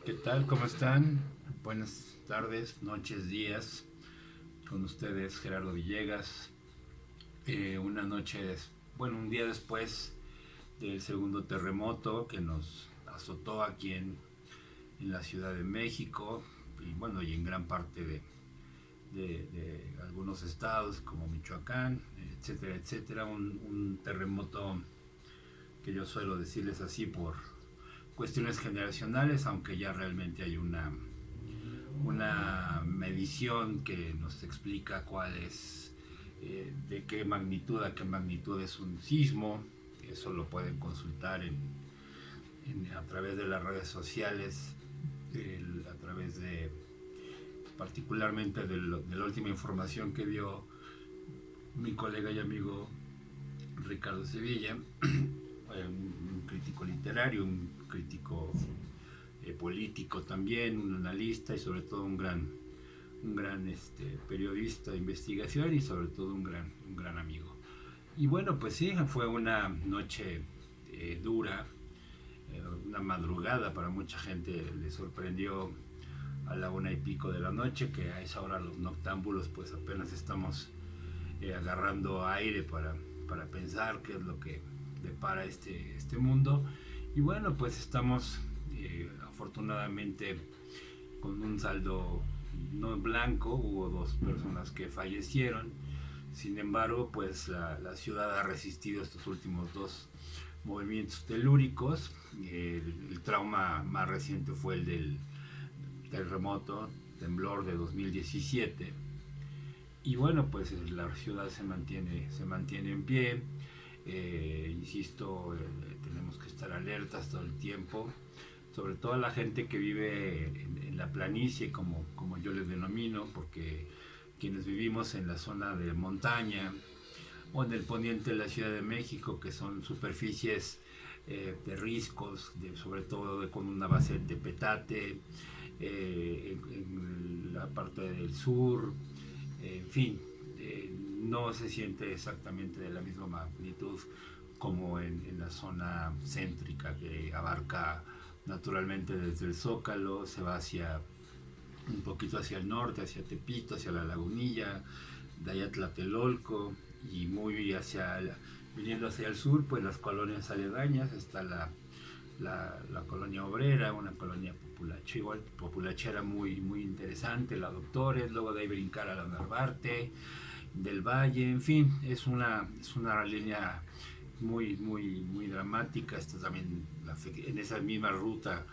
¿Qué tal? ¿Cómo están? Buenas tardes, noches, días. Con ustedes Gerardo Villegas. Una noche, bueno, un día después del segundo terremoto que nos azotó aquí en la Ciudad de México y bueno, y en gran parte de algunos estados como Michoacán, etcétera, etcétera. Un terremoto que yo suelo decirles así por cuestiones generacionales, aunque ya realmente hay una medición que nos explica cuál es, de qué magnitud a qué magnitud es un sismo. Eso lo pueden consultar a través de las redes sociales, a través de particularmente de la última información que dio mi colega y amigo Ricardo Sevilla, un crítico literario, un crítico político también, un analista y sobre todo un gran periodista de investigación y sobre todo un gran amigo. Y bueno, pues sí, fue una noche dura, una madrugada para mucha gente. Le sorprendió a la 1:00 de la noche, que a esa hora los noctámbulos pues apenas estamos agarrando aire para pensar qué es lo que depara este mundo. Y bueno, pues estamos afortunadamente con un saldo no blanco. Hubo dos personas que fallecieron. Sin embargo, pues la ciudad ha resistido estos últimos dos movimientos telúricos. El trauma más reciente fue el del terremoto, temblor de 2017. Y bueno, pues la ciudad se mantiene en pie. Insisto, tenemos que estar alertas todo el tiempo, sobre todo a la gente que vive en la planicie, como yo les denomino, porque quienes vivimos en la zona de montaña o en el poniente de la Ciudad de México, que son superficies de riscos, sobre todo con una base de petate, en la parte del sur, en fin, no se siente exactamente de la misma magnitud como en la zona céntrica, que abarca naturalmente desde el Zócalo, se va hacia un poquito hacia el norte, hacia Tepito, hacia la Lagunilla, de allá Tlatelolco, y muy viniendo hacia el sur, pues las colonias aledañas. Está la colonia obrera, una colonia populacha, igual populachera muy interesante, la Doctores, luego de ahí brincar a la Narvarte, del Valle, en fin, es una línea muy dramática. Está también en esa misma ruta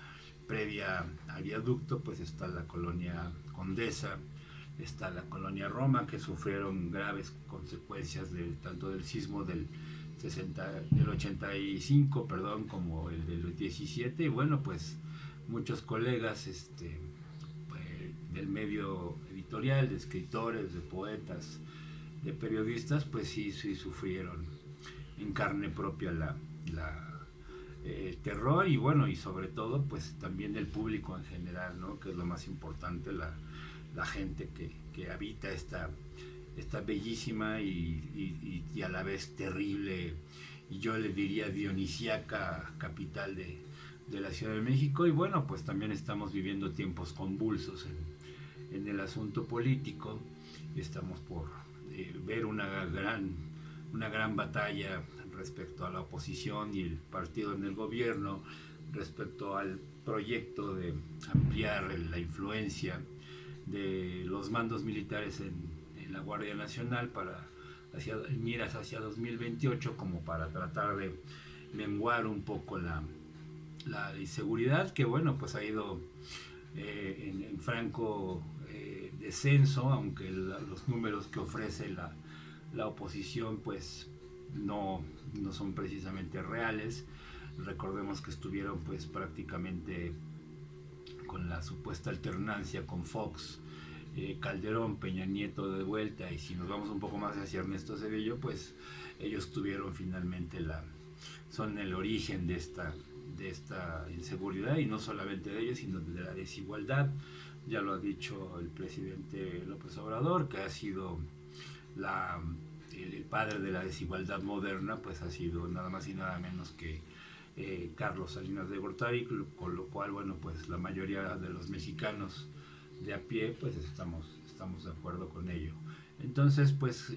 previa al viaducto, pues está la colonia Condesa, está la colonia Roma, que sufrieron graves consecuencias tanto del sismo del 85, perdón, como el del 17. Y bueno, pues muchos colegas del medio editorial, de escritores, de poetas, de periodistas, pues sí sufrieron en carne propia el terror. Y bueno, y sobre todo pues también el público en general, ¿no? Que es lo más importante, la gente que habita esta bellísima y a la vez terrible, y yo le diría dionisíaca capital de la Ciudad de México. Y bueno, pues también estamos viviendo tiempos convulsos en el asunto político. Estamos por ver una gran batalla respecto a la oposición y el partido en el gobierno, respecto al proyecto de ampliar la influencia de los mandos militares en la Guardia Nacional miras hacia 2028, como para tratar de menguar un poco la inseguridad, que bueno, pues ha ido en franco descenso, aunque los números que ofrece la oposición pues no son precisamente reales. Recordemos que estuvieron pues prácticamente con la supuesta alternancia con Fox, Calderón, Peña Nieto de vuelta. Y si nos vamos un poco más hacia Ernesto Zedillo, pues ellos tuvieron finalmente son el origen de esta inseguridad, y no solamente de ellos, sino de la desigualdad. Ya lo ha dicho el presidente López Obrador, que ha sido el padre de la desigualdad moderna, pues ha sido nada más y nada menos que Carlos Salinas de Gortari, con lo cual, bueno, pues la mayoría de los mexicanos de a pie, pues estamos de acuerdo con ello. Entonces, pues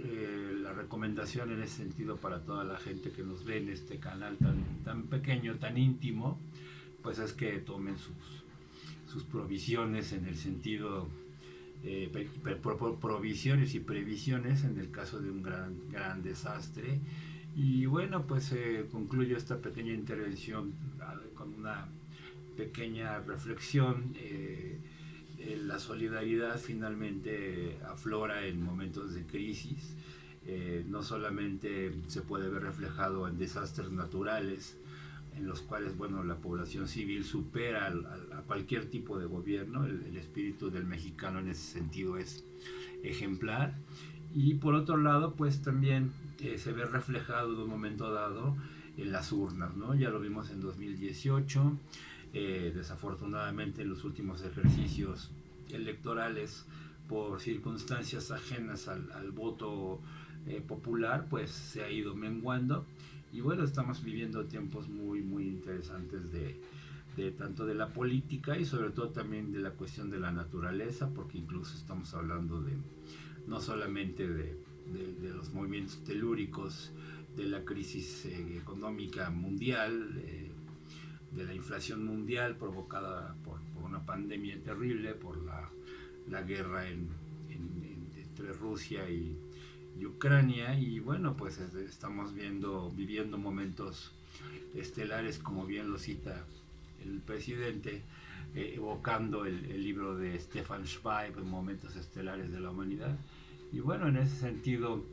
la recomendación en ese sentido para toda la gente que nos ve en este canal tan pequeño, tan íntimo, pues es que tomen sus provisiones en el sentido, provisiones y previsiones en el caso de un gran desastre. Y bueno, pues concluyo esta pequeña intervención con una pequeña reflexión. La solidaridad finalmente aflora en momentos de crisis. No solamente se puede ver reflejado en desastres naturales, en los cuales, bueno, la población civil supera a cualquier tipo de gobierno. El espíritu del mexicano en ese sentido es ejemplar. Y por otro lado, pues también se ve reflejado en un momento dado en las urnas, ¿no? Ya lo vimos en 2018. Desafortunadamente en los últimos ejercicios electorales, por circunstancias ajenas al voto popular, pues se ha ido menguando. Y bueno, estamos viviendo tiempos muy interesantes de tanto de la política y sobre todo también de la cuestión de la naturaleza, porque incluso estamos hablando de no solamente de los movimientos telúricos, de la crisis económica mundial, de la inflación mundial provocada por una pandemia terrible, por la guerra entre Rusia y Ucrania. Y bueno, pues estamos viviendo momentos estelares, como bien lo cita el presidente, evocando el libro de Stefan Zweig, Momentos Estelares de la Humanidad. Y bueno, en ese sentido,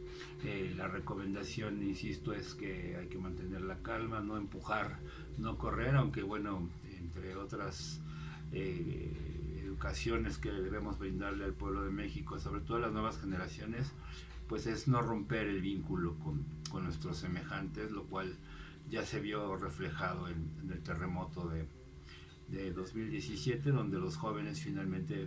la recomendación, insisto, es que hay que mantener la calma, no empujar, no correr, aunque bueno, entre otras educaciones que debemos brindarle al pueblo de México, sobre todo a las nuevas generaciones, pues es no romper el vínculo con nuestros semejantes, lo cual ya se vio reflejado en el terremoto de 2017, donde los jóvenes finalmente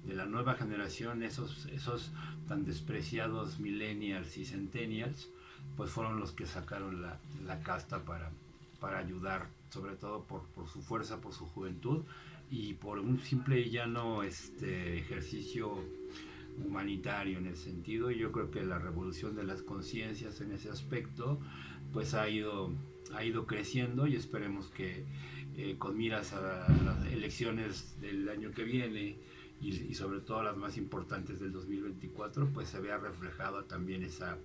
de la nueva generación, esos tan despreciados millennials y centennials, pues fueron los que sacaron la casta para ayudar, sobre todo por su fuerza, por su juventud y por un simple y llano ejercicio humanitario en el sentido. Y yo creo que la revolución de las conciencias en ese aspecto pues ha ido creciendo, y esperemos que con miras a las elecciones del año que viene y sobre todo las más importantes del 2024, pues se vea reflejada también esa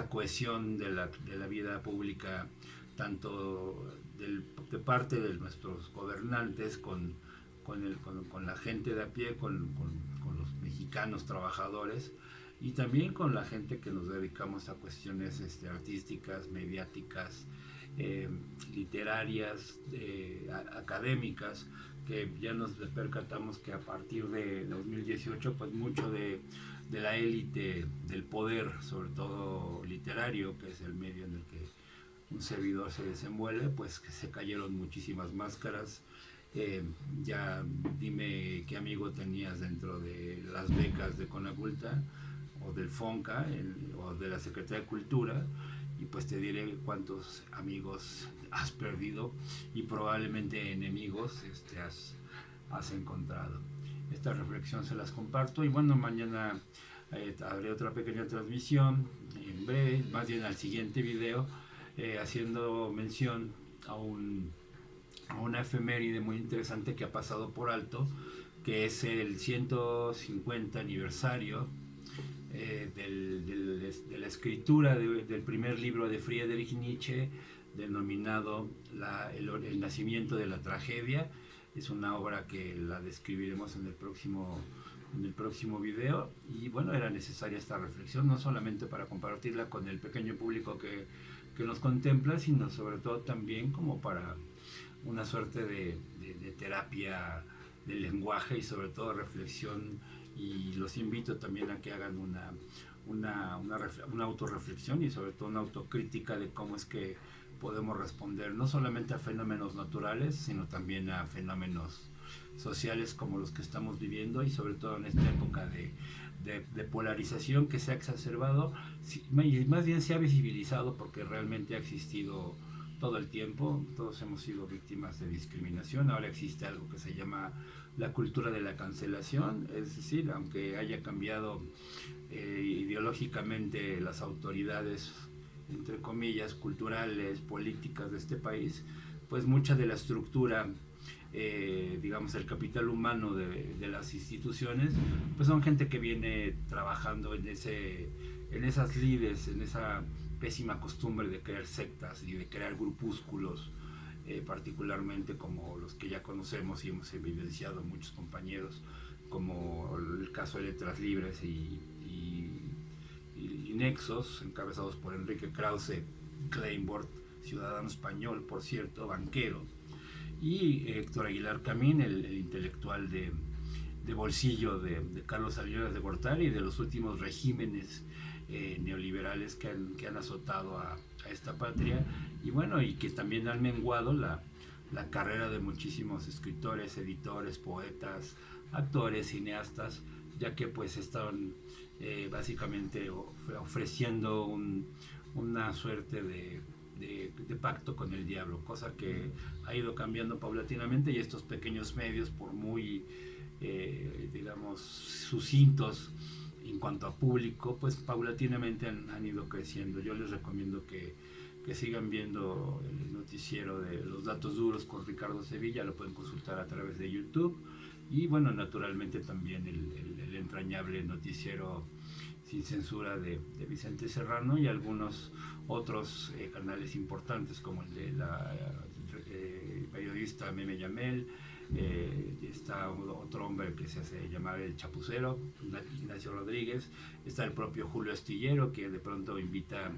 cohesión de la vida pública, tanto de parte de nuestros gobernantes con la gente de a pie, con los mexicanos trabajadores, y también con la gente que nos dedicamos a cuestiones artísticas, mediáticas, literarias, académicas, que ya nos percatamos que a partir de 2018 pues mucho de la élite del poder, sobre todo literario, que es el medio en el que un servidor se desenvuelve, pues que se cayeron muchísimas máscaras. Ya dime qué amigo tenías dentro de las becas de Conaculta o del FONCA o de la Secretaría de Cultura, y pues te diré cuántos amigos has perdido y probablemente enemigos has encontrado. Esta reflexión se las comparto, y bueno, mañana haré otra pequeña transmisión en breve, más bien al siguiente video, haciendo mención a una efeméride muy interesante que ha pasado por alto, que es el 150 aniversario de la escritura del primer libro de Friedrich Nietzsche, denominado el nacimiento de la tragedia. Es una obra que la describiremos en el próximo video, y bueno, era necesaria esta reflexión, no solamente para compartirla con el pequeño público que nos contempla, sino sobre todo también como para una suerte de terapia del lenguaje y sobre todo reflexión. Y los invito también a que hagan una autorreflexión y sobre todo una autocrítica de cómo es que podemos responder no solamente a fenómenos naturales, sino también a fenómenos sociales como los que estamos viviendo, y sobre todo en esta época de polarización que se ha exacerbado, y más bien se ha visibilizado, porque realmente ha existido todo el tiempo, todos hemos sido víctimas de discriminación. Ahora existe algo que se llama la cultura de la cancelación, es decir, aunque haya cambiado ideológicamente las autoridades, entre comillas, culturales, políticas de este país, pues mucha de la estructura, digamos, el capital humano de las instituciones, pues son gente que viene trabajando en esas lides, en esa pésima costumbre de crear sectas y de crear grupúsculos, particularmente como los que ya conocemos y hemos evidenciado muchos compañeros, como el caso de Letras Libres y Nexos, encabezados por Enrique Krause Kleinbord, ciudadano español, por cierto, banquero, y Héctor Aguilar Camín, el intelectual de bolsillo de Carlos Salinas de Gortari y de los últimos regímenes neoliberales que han azotado a esta patria, y bueno, y que también han menguado la carrera de muchísimos escritores, editores, poetas, actores, cineastas, ya que pues estaban básicamente ofreciendo una suerte de pacto con el diablo, cosa que ha ido cambiando paulatinamente, y estos pequeños medios, por muy digamos sucintos en cuanto a público, pues paulatinamente han ido creciendo. Yo les recomiendo que sigan viendo el noticiero de Los Datos Duros con Ricardo Sevilla, lo pueden consultar a través de YouTube, y bueno, naturalmente también el entrañable noticiero Sin Censura de Vicente Serrano, y algunos otros canales importantes como el de la periodista Meme Yamel, está otro hombre que se hace llamar el Chapucero, Ignacio Rodríguez, está el propio Julio Astillero, que de pronto invita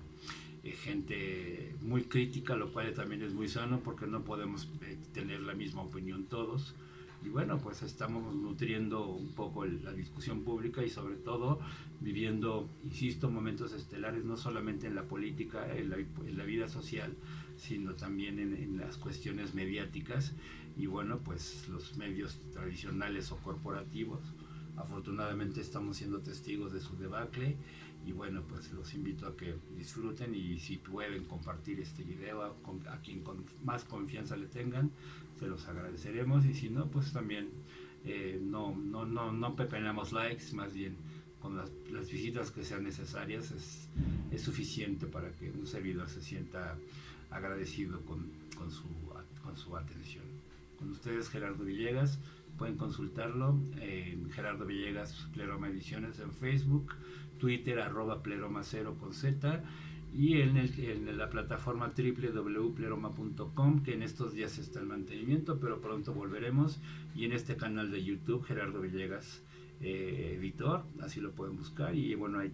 gente muy crítica, lo cual también es muy sano porque no podemos tener la misma opinión todos. Y bueno, pues estamos nutriendo un poco la discusión pública y sobre todo viviendo, insisto, momentos estelares, no solamente en la política, en la vida social, sino también en las cuestiones mediáticas. Y bueno, pues los medios tradicionales o corporativos, afortunadamente estamos siendo testigos de su debacle, y bueno, pues los invito a que disfruten, y si pueden compartir este video a quien con más confianza le tengan, se los agradeceremos, y si no, pues también no pepenamos likes, más bien con las visitas que sean necesarias es suficiente para que un servidor se sienta agradecido con su atención. Con ustedes, Gerardo Villegas. Pueden consultarlo en Gerardo Villegas Pleroma Ediciones en Facebook, Twitter @pleroma0 con Z, y en la plataforma www.pleroma.com, que en estos días está en mantenimiento, pero pronto volveremos, y en este canal de YouTube, Gerardo Villegas Editor, así lo pueden buscar, y bueno, ahí